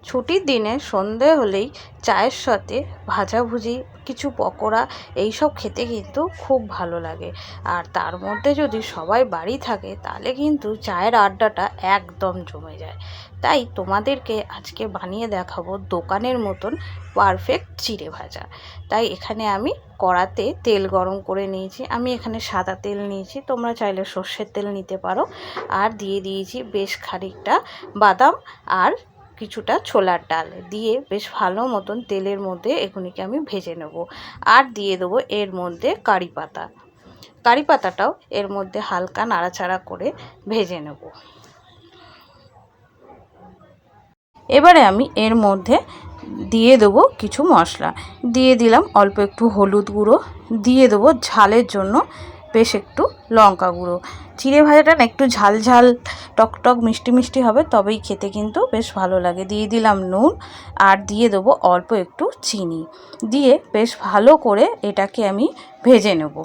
ছুটির দিনে সন্ধে হলেই চায়ের সাথে ভাজাভুজি কিছু পকোড়া এইসব খেতে কিন্তু খুব ভালো লাগে। আর তার মধ্যে যদি সবাই বাড়ি থাকে তাহলে কিন্তু চায়ের আড্ডাটা একদম জমে যায়। তাই তোমাদেরকে আজকে বানিয়ে দেখাবো দোকানের মতন পারফেক্ট চিড়ে ভাজা। তাই এখানে আমি কড়াতে তেল গরম করে নিয়েছি। আমি এখানে সাদা তেল নিয়েছি, তোমরা চাইলে সর্ষের তেল নিতে পারো। আর দিয়ে দিয়েছি বেশ খানিকটা বাদাম আর কিছুটা ছোলার ডাল দিয়ে বেশ ভালো মতন তেলের মধ্যে এগুলিকে আমি ভেজে নেব। আর দিয়ে দেবো এর মধ্যে কারি পাতাটাও এর মধ্যে হালকা নাড়াচাড়া করে ভেজে নেব। এবারে আমি এর মধ্যে দিয়ে দেবো কিছু মশলা। দিয়ে দিলাম অল্প একটু হলুদ গুঁড়ো, দিয়ে দেবো ঝালের জন্য বেশ একটু লঙ্কা গুঁড়ো। চিড়ে ভাজাটা না একটু ঝাল ঝাল টকটক মিষ্টি মিষ্টি হবে, তবেই খেতে কিন্তু বেশ ভালো লাগে। দিয়ে দিলাম নুন আর দিয়ে দেবো অল্প একটু চিনি, দিয়ে বেশ ভালো করে এটাকে আমি ভেজে নেব।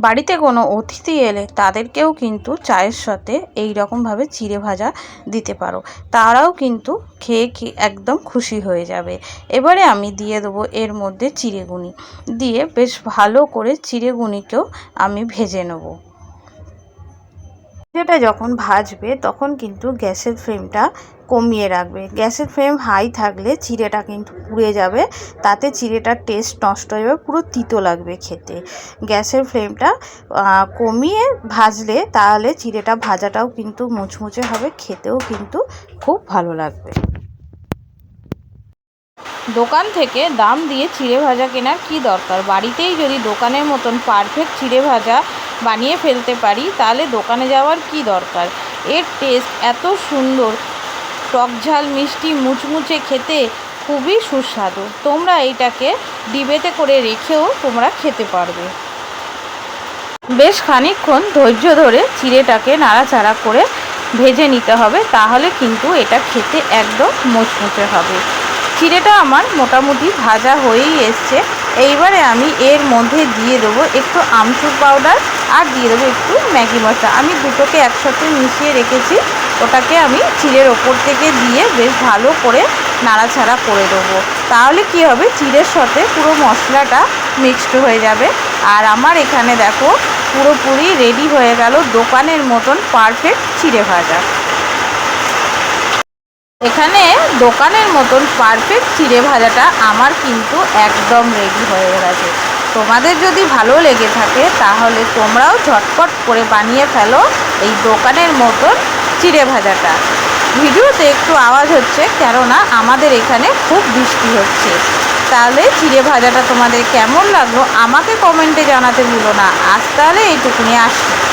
বাড়িতে কোনো অতিথি এলে তাদেরকেও কিন্তু চায়ের সাথে এই রকমভাবে চিড়ে ভাজা দিতে পারো, তারাও কিন্তু খেয়ে একদম খুশি হয়ে যাবে। এবারে আমি দিয়ে দেবো এর মধ্যে চিড়েগুনি, দিয়ে বেশ ভালো করে চিড়েগুনিকেও আমি ভেজে নেব। চিড়েটা যখন ভাজবে তখন কিন্তু গ্যাসের ফ্লেমটা কমিয়ে রাখবে। গ্যাসের ফ্লেম হাই থাকলে চিড়েটা কিন্তু পুড়ে যাবে, তাতে চিড়েটার টেস্ট নষ্ট হয়ে যাবে, পুরো তিতো লাগবে খেতে। গ্যাসের ফ্লেমটা কমিয়ে ভাজলে তাহলে চিড়েটা ভাজাটাও কিন্তু মুচমুচে হবে, খেতেও কিন্তু খুব ভালো লাগবে। দোকান থেকে দাম দিয়ে চিড়ে ভাজা কেনার কি দরকার, বাড়িতেই যদি দোকানের মতন পারফেক্ট চিড়ে ভাজা বানিয়ে ফেলতে পারি তাহলে দোকানে যাওয়ার কি দরকার। এর টেস্ট এত সুন্দর, টক ঝাল মিষ্টি মুচমুচে, খেতে খুবই সুস্বাদু। তোমরা এইটাকে ডিবেতে করে রেখেও তোমরা খেতে পারবে। বেশ খানিকক্ষণ ধৈর্য ধরে চিড়েটাকে নাড়াচাড়া করে ভেজে নিতে হবে, তাহলে কিন্তু এটা খেতে একদম মুচমুচে হবে। চিড়েটা আমার মোটামুটি ভাজা হয়েই এসছে। এইবারে আমি এর মধ্যে দিয়ে দেবো একটু আমচুর পাউডার আর দিয়ে দেবো একটু ম্যাগি মশলা। আমি দুটোকে একসাথে মিশিয়ে রেখেছি, ওটাকে আমি চিড়ের ওপর থেকে দিয়ে বেশ ভালো করে নাড়াচাড়া করে দেবো। তাহলে কি হবে, চিড়ের সাথে পুরো মশলাটা মিক্সড হয়ে যাবে। আর আমার এখানে দেখো পুরোপুরি রেডি হয়ে গেল দোকানের মতন পারফেক্ট চিড়ে ভাজা। এখানে দোকানের মতন পারফেক্ট চিড়ে ভাজাটা আমার কিন্তু একদম রেডি হয়ে গেছে। তোমাদের যদি ভালো লেগে থাকে তাহলে তোমরাও ঝটপট করে বানিয়ে ফেলো এই দোকানের মতন চিড়ে ভাজাটা। ভিডিওতে একটু আওয়াজ হচ্ছে কেননা আমাদের এখানে খুব বৃষ্টি হচ্ছে। তাহলে চিড়ে ভাজাটা তোমাদের কেমন লাগলো আমাকে কমেন্টে জানাতে ভুলো না। আজ তাহলে এইটুকুনি, আসছি।